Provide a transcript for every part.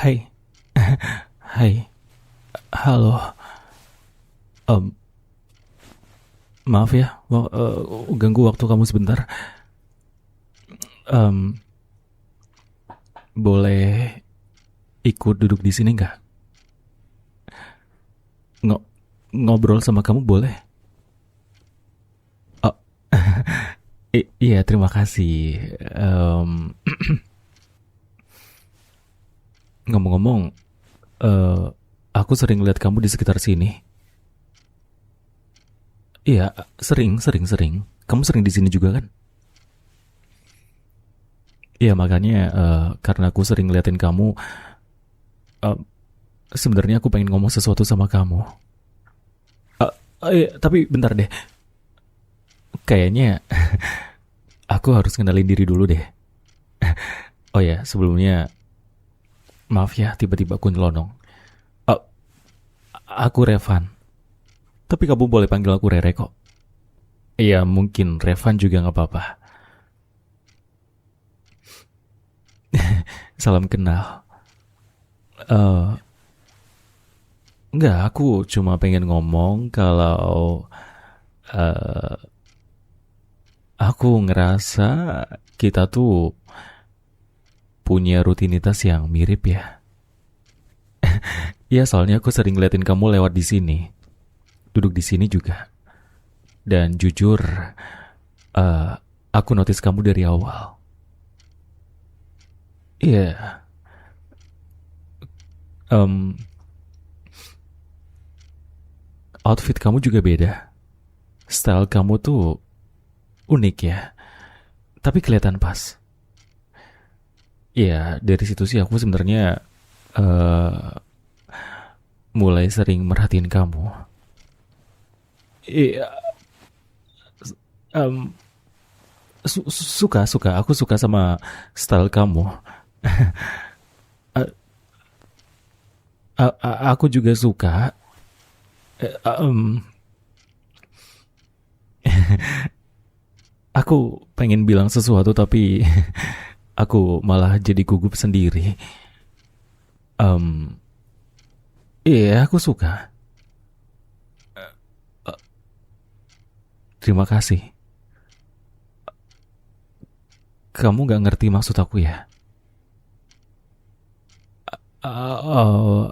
Hai, hai, halo. Em, Maaf ya, ganggu waktu kamu sebentar. Em, Boleh ikut duduk di sini nggak? Ngo- Ngobrol sama kamu boleh? Oh, iya, terima kasih. Ngomong-ngomong, eh, aku sering lihat kamu di sekitar sini. Iya, sering, sering, sering. Kamu sering di sini juga kan? Iya, makanya karena aku sering ngeliatin kamu, eh, sebenarnya aku pengen ngomong sesuatu sama kamu. Iya, tapi bentar deh. Kayaknya aku harus kenalin diri dulu deh. Oh ya, sebelumnya maaf ya tiba-tiba aku nyelonong. Oh, aku Revan. Tapi kamu boleh panggil aku Rere kok. Iya, mungkin Revan juga nggak apa-apa. Salam kenal. Eh, Nggak, aku cuma pengen ngomong kalau eh, aku ngerasa kita tuh punya rutinitas yang mirip ya. Iya, soalnya aku sering ngeliatin kamu lewat di sini, duduk di sini juga. Dan jujur, eh, aku notice kamu dari awal. Iya, em, outfit kamu juga beda. Style kamu tuh unik ya, tapi kelihatan pas. Iya, dari situ sih aku sebenarnya eh mulai sering merhatiin kamu. Iya, em, suka, aku suka sama style kamu. Eh, aku juga suka. eh, em, aku pengen bilang sesuatu tapi aku malah jadi gugup sendiri. Em, iya, aku suka. Eh, Terima kasih. Kamu gak ngerti maksud aku ya? Oh,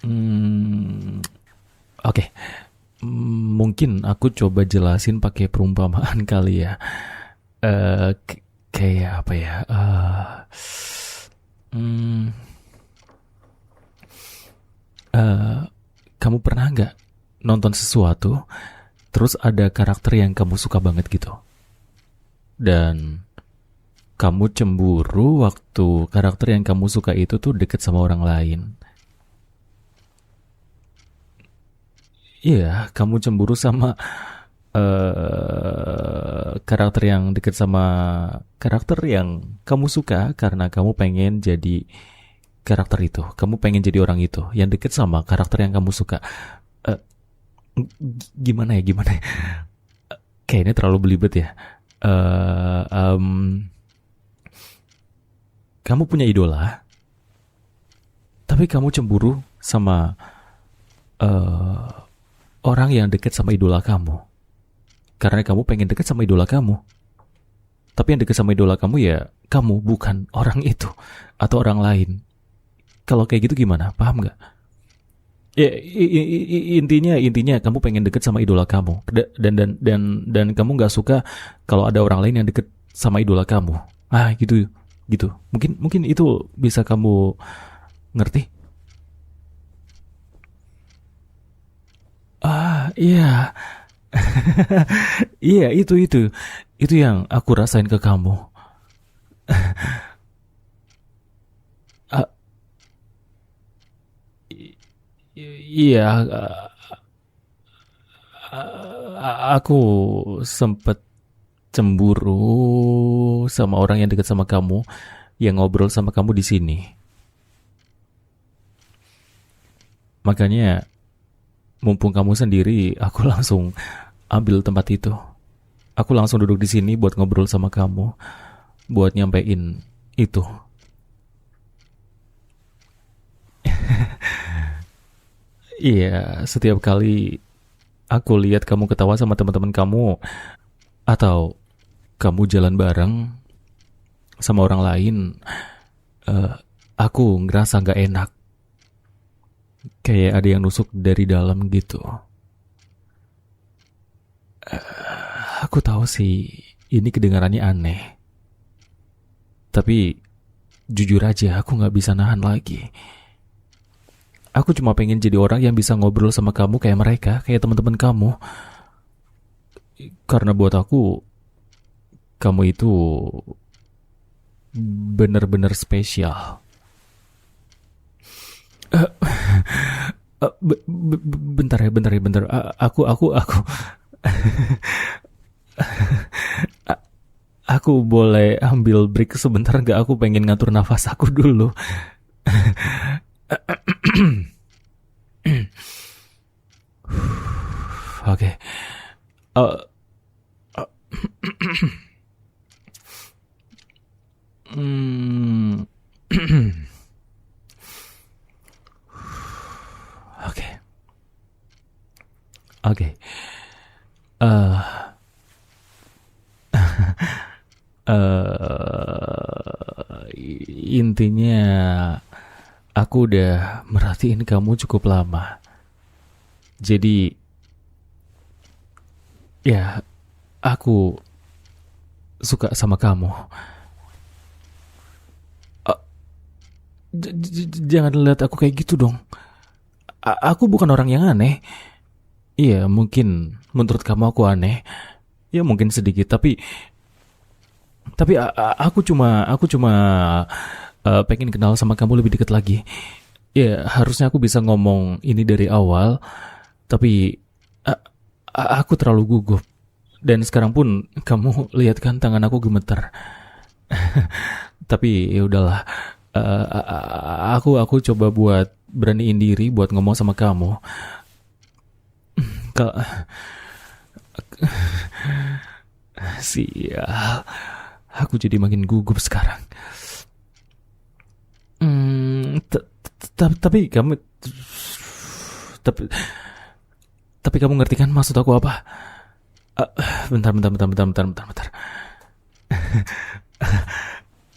hmm, oke. Mungkin aku coba jelasin pakai perumpamaan kali ya. Kayak apa ya? Hmm, eh, Kamu pernah nggak nonton sesuatu, terus ada karakter yang kamu suka banget gitu, dan kamu cemburu waktu karakter yang kamu suka itu tuh deket sama orang lain? Iya, kamu cemburu sama karakter yang deket sama karakter yang kamu suka karena kamu pengen jadi karakter itu. Kamu pengen jadi orang itu yang deket sama karakter yang kamu suka. Eh, Gimana ya, gimana ya? Kayaknya terlalu belibet ya. Eh, em, Kamu punya idola, tapi kamu cemburu sama eh, orang yang deket sama idola kamu. Karena kamu pengen deket sama idola kamu. Tapi yang deket sama idola kamu ya kamu, bukan orang itu atau orang lain. Kalau kayak gitu gimana? Paham nggak? Ya, intinya kamu pengen deket sama idola kamu, dan kamu nggak suka kalau ada orang lain yang deket sama idola kamu. Ah, gitu, gitu. Mungkin mungkin itu bisa kamu ngerti. Ah, iya. Iya, itu yang aku rasain ke kamu. Ah, iya, aku sempet cemburu sama orang yang dekat sama kamu, yang ngobrol sama kamu di sini. Makanya mumpung kamu sendiri, aku langsung ambil tempat itu. Aku langsung duduk di sini buat ngobrol sama kamu, buat nyampein itu. Iya, setiap kali aku lihat kamu ketawa sama teman-teman kamu atau kamu jalan bareng sama orang lain, eh, aku ngerasa nggak enak, kayak ada yang nusuk dari dalam gitu. Aku tahu sih ini kedengarannya aneh, tapi jujur aja aku nggak bisa nahan lagi. Aku cuma pengen jadi orang yang bisa ngobrol sama kamu kayak mereka, kayak teman-teman kamu. Karena buat aku, kamu itu bener-bener spesial. Bentar ya, bentar ya, bentar. Aku boleh ambil break sebentar nggak? Aku pengen ngatur nafas aku dulu. Oke. Eh, hmm, Oke, oke. Eh, Intinya aku udah merhatiin kamu cukup lama. Jadi ya aku suka sama kamu. Eh, Jangan lihat aku kayak gitu dong. Aku bukan orang yang aneh. Iya, mungkin menurut kamu aku aneh. Ya mungkin sedikit, tapi aku cuma pengen kenal sama kamu lebih dekat lagi. Ya, harusnya aku bisa ngomong ini dari awal, tapi a- aku terlalu gugup. Dan sekarang pun kamu lihat kan tangan aku gemeter. Tapi ya udahlah. Aku coba buat beraniin diri buat ngomong sama kamu. Kalau sial, aku jadi makin gugup sekarang. Tapi kamu, tapi tapi kamu ngerti kan maksud aku apa? Bentar, bentar, bentar, bentar, bentar, bentar, bentar.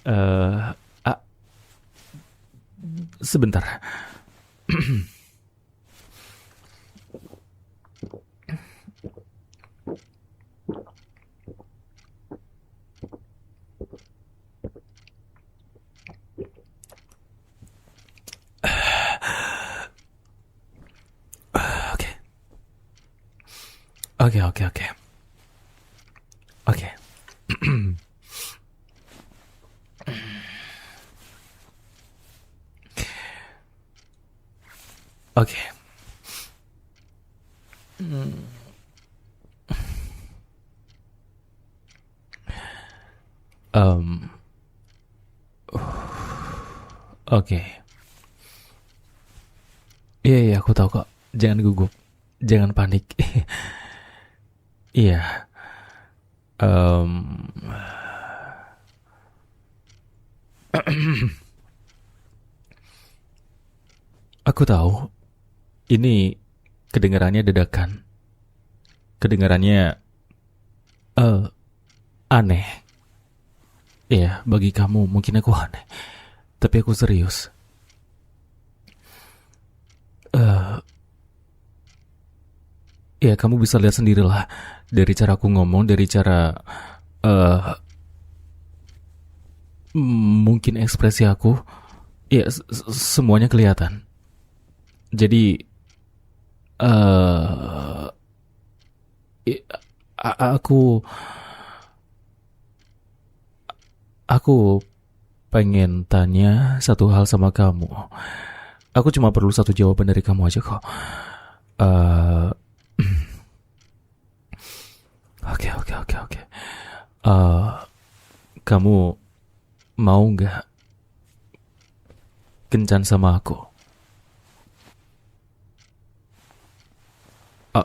Eh, ah, Sebentar. Oke, oke, oke, oke, oke, oke. Em, oke. Iya, iya, aku tahu kok. Jangan gugup, jangan panik. Iya. Em, aku tahu ini kedengarannya dadakan, kedengarannya eh aneh. Iya, bagi kamu mungkin aku aneh, tapi aku serius. Eh, ya kamu bisa lihat sendirilah dari cara aku ngomong, dari cara eh mungkin ekspresi aku. Ya semuanya kelihatan. Jadi eh i- aku aku pengen tanya satu hal sama kamu. Aku cuma perlu satu jawaban dari kamu aja kok. Eh, Oke, oke, oke, oke. Eh, Kamu mau nggak kencan sama aku? Eh,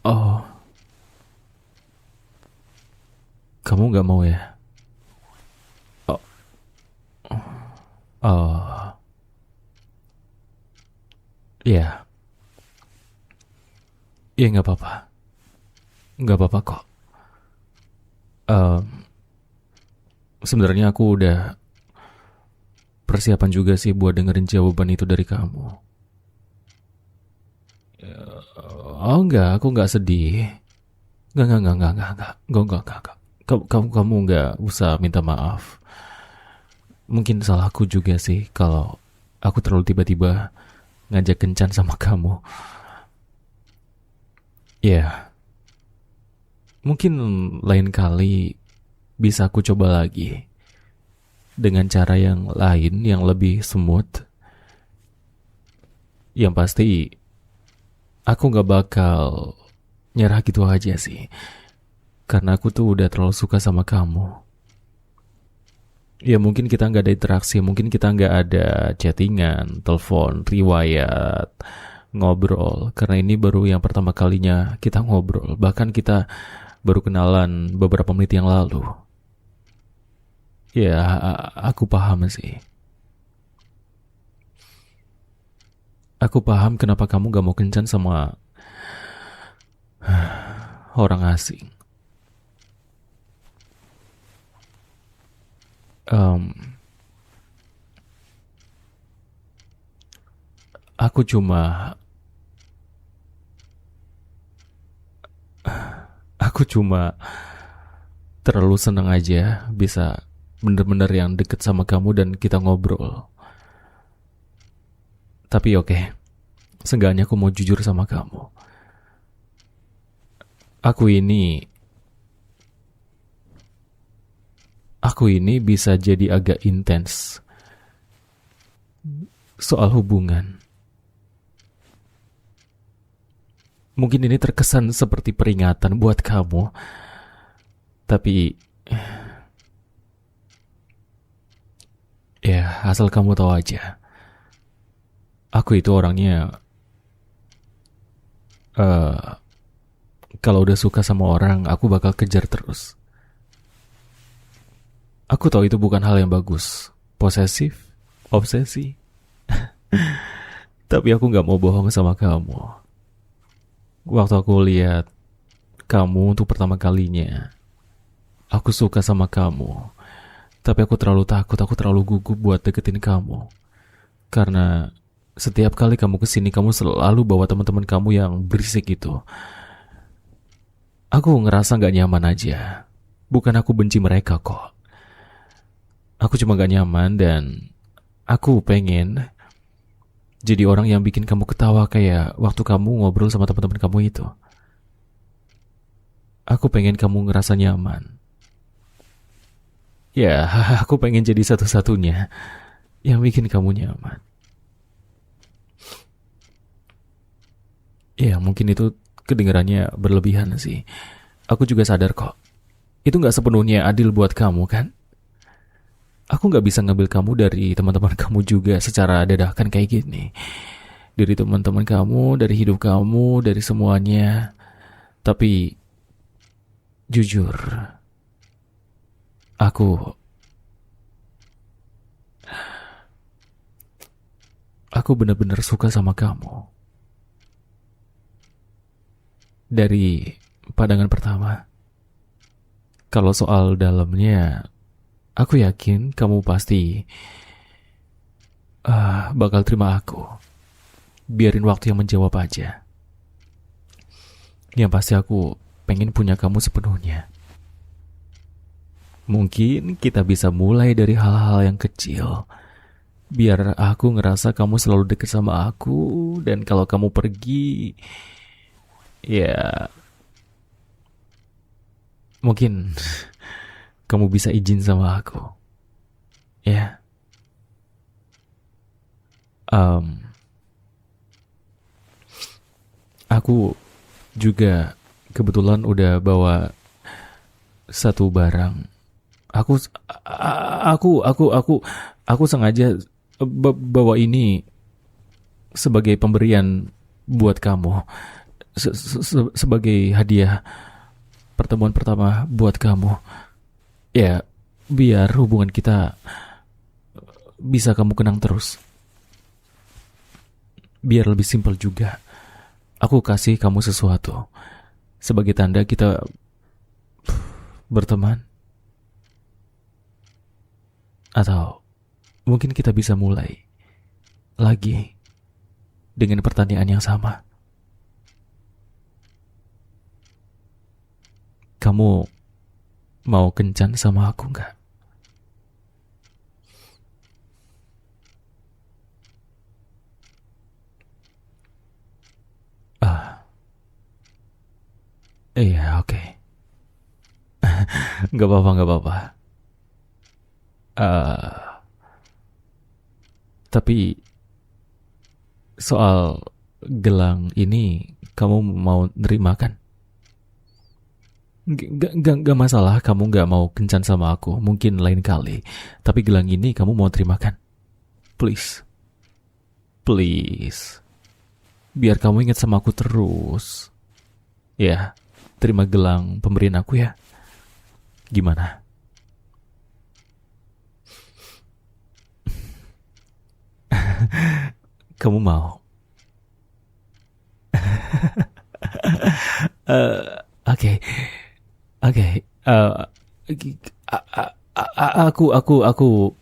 oh, kamu nggak mau ya? Oh, oh, Ya, ya nggak apa-apa. Nggak apa-apa kok. Em, Sebenarnya aku udah persiapan juga sih buat dengerin jawaban itu dari kamu. Oh enggak, aku nggak sedih. Enggak. Kamu nggak usah minta maaf. Mungkin salahku juga sih kalau aku terlalu tiba-tiba ngajak kencan sama kamu. Ya, mungkin lain kali bisa aku coba lagi dengan cara yang lain yang lebih smooth. Yang pasti aku nggak bakal nyerah gitu aja sih. Karena aku tuh udah terlalu suka sama kamu. Ya mungkin kita nggak ada interaksi, mungkin kita nggak ada chattingan, telepon, riwayat, ngobrol. Karena ini baru yang pertama kalinya kita ngobrol. Bahkan kita baru kenalan beberapa menit yang lalu. Ya, aku paham sih. Aku paham kenapa kamu gak mau kencan sama orang asing. Em, aku cuma, aku cuma terlalu senang aja bisa bener-bener yang deket sama kamu dan kita ngobrol. Tapi oke, seenggaknya aku mau jujur sama kamu. Aku ini, aku ini bisa jadi agak intens soal hubungan. Mungkin ini terkesan seperti peringatan buat kamu, tapi ya asal kamu tahu aja. Aku itu orangnya, eh kalau udah suka sama orang, aku bakal kejar terus. Aku tahu itu bukan hal yang bagus. Posesif, obsesi. Tapi aku gak mau bohong sama kamu. Waktu aku lihat kamu untuk pertama kalinya, aku suka sama kamu. Tapi aku terlalu takut, aku terlalu gugup buat deketin kamu. Karena setiap kali kamu kesini, kamu selalu bawa teman-teman kamu yang berisik itu. Aku ngerasa gak nyaman aja. Bukan aku benci mereka kok. Aku cuma gak nyaman dan aku pengen jadi orang yang bikin kamu ketawa kayak waktu kamu ngobrol sama teman-teman kamu itu. Aku pengen kamu ngerasa nyaman. Ya, aku pengen jadi satu-satunya yang bikin kamu nyaman. Ya, mungkin itu kedengarannya berlebihan sih. Aku juga sadar kok. Itu gak sepenuhnya adil buat kamu kan? Aku gak bisa ngambil kamu dari teman-teman kamu juga secara dadakan kayak gini. Dari teman-teman kamu, dari hidup kamu, dari semuanya. Tapi jujur, aku benar-benar suka sama kamu. Dari pandangan pertama. Kalau soal dalamnya, aku yakin kamu pasti bakal terima aku. Biarin waktu yang menjawab aja. Yang pasti aku pengen punya kamu sepenuhnya. Mungkin kita bisa mulai dari hal-hal yang kecil. Biar aku ngerasa kamu selalu deket sama aku. Dan kalau kamu pergi, ya mungkin kamu bisa izin sama aku. Ya, um, aku juga kebetulan udah bawa satu barang. Aku aku sengaja bawa ini sebagai pemberian buat kamu, sebagai hadiah pertemuan pertama buat kamu. Ya, biar hubungan kita bisa kamu kenang terus. biar lebih simpel juga, aku kasih kamu sesuatu sebagai tanda kita berteman. Atau mungkin kita bisa mulai lagi dengan pertanyaan yang sama. Kamu mau kencan sama aku nggak? Ah, iya, oke. Nggak apa-apa, nggak apa-apa. Ah, tapi soal gelang ini kamu mau nerima kan? Nggak masalah kamu nggak mau kencan sama aku. Mungkin lain kali. Tapi gelang ini kamu mau terima kan? Please. Please. Biar kamu ingat sama aku terus. Ya, terima gelang pemberian aku ya. Gimana? Kamu mau? Oke. Oke. Aku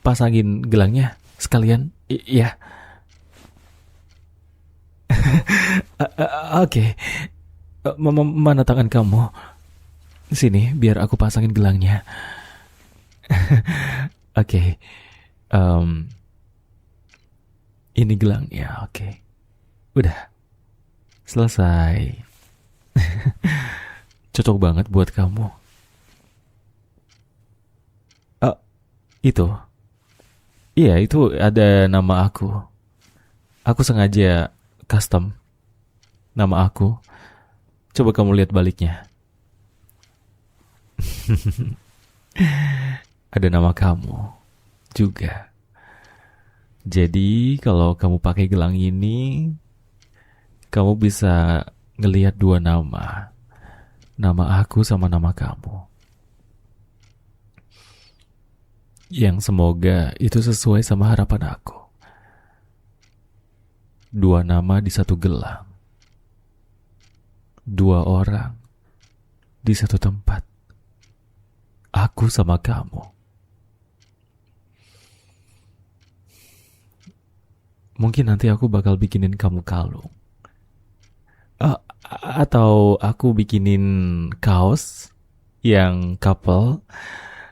pasangin gelangnya sekalian. Ya. Oke. Mana tangan kamu? Sini, biar aku pasangin gelangnya. Oke. Em, ini gelangnya. Oke. Udah. Selesai. Cocok banget buat kamu. Oh, itu. Iya, itu ada nama aku. Aku sengaja custom nama aku. Coba kamu lihat baliknya. Ada nama kamu juga. Jadi, kalau kamu pakai gelang ini, kamu bisa ngelihat dua nama. Nama aku sama nama kamu. Yang semoga itu sesuai sama harapan aku. Dua nama di satu gelang. Dua orang di satu tempat. Aku sama kamu. Mungkin nanti aku bakal bikinin kamu kalung. A- atau aku bikinin kaos yang couple.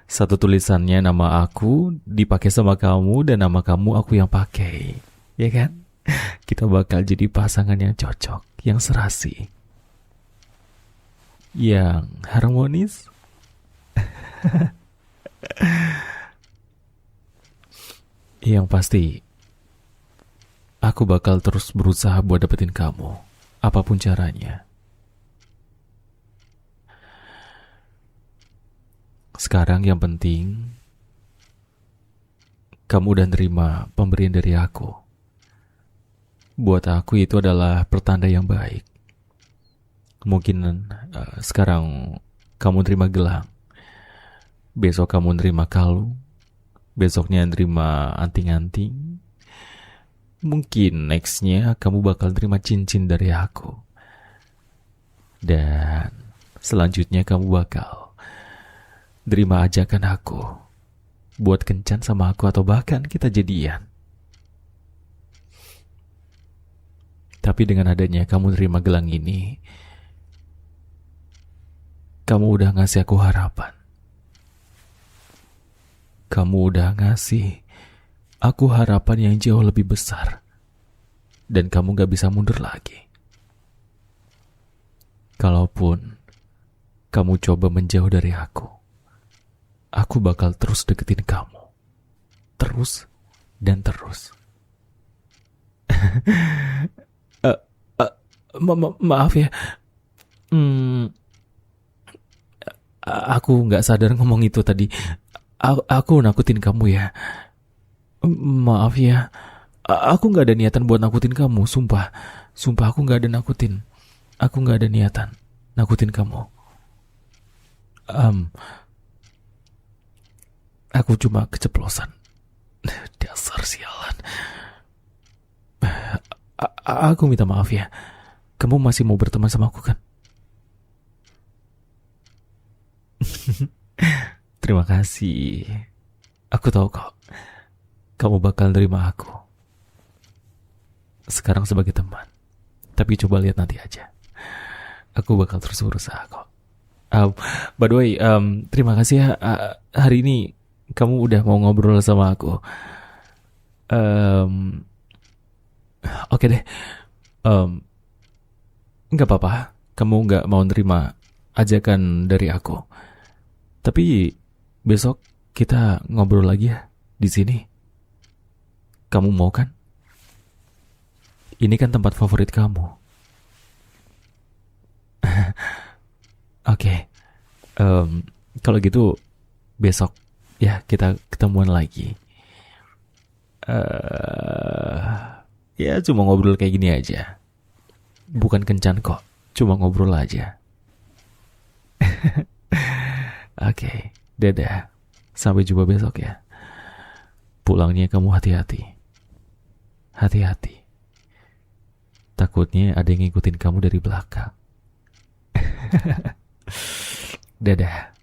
Satu tulisannya nama aku dipakai sama kamu dan nama kamu aku yang pakai. Ya kan? Kita bakal jadi pasangan yang cocok, yang serasi, yang harmonis. Yang pasti, aku bakal terus berusaha buat dapetin kamu, apapun caranya. Sekarang yang penting, kamu udah nerima pemberian dari aku. Buat aku itu adalah pertanda yang baik. Mungkin sekarang kamu terima gelang, besok kamu nerima kalung, besoknya nerima anting-anting. Mungkin nextnya kamu bakal terima cincin dari aku. Dan selanjutnya kamu bakal terima ajakan aku buat kencan sama aku atau bahkan kita jadian. Tapi dengan adanya kamu terima gelang ini, kamu udah ngasih aku harapan. Kamu udah ngasih aku harapan yang jauh lebih besar. Dan kamu gak bisa mundur lagi. Kalaupun kamu coba menjauh dari aku bakal terus deketin kamu. Terus dan terus. Eh, eh, maaf ya. Hmm, aku gak sadar ngomong itu tadi. Aku nakutin kamu ya. Maaf ya. Aku gak ada niatan buat nakutin kamu. Sumpah. Sumpah aku gak ada nakutin. Aku gak ada niatan nakutin kamu. Aku cuma keceplosan. Dasar sialan. Aku minta maaf ya. Kamu masih mau berteman sama aku kan? Terima kasih. Aku tahu kok, kamu bakal nerima aku. Sekarang sebagai teman. Tapi coba lihat nanti aja. Aku bakal terus berusaha kok. Um, by the way, terima kasih ya. Hari ini kamu udah mau ngobrol sama aku. Um, Oke deh. Um, nggak apa-apa. Kamu nggak mau nerima ajakan dari aku. Tapi besok kita ngobrol lagi ya di sini. Kamu mau kan? Ini kan tempat favorit kamu. Oke. Kalau gitu besok ya kita ketemuan lagi. eh Ya cuma ngobrol kayak gini aja. Bukan kencan kok. Cuma ngobrol aja. Oke, dadah. Sampai jumpa besok ya. Pulangnya kamu hati-hati. Hati-hati. Takutnya ada yang ngikutin kamu dari belakang. Dadah.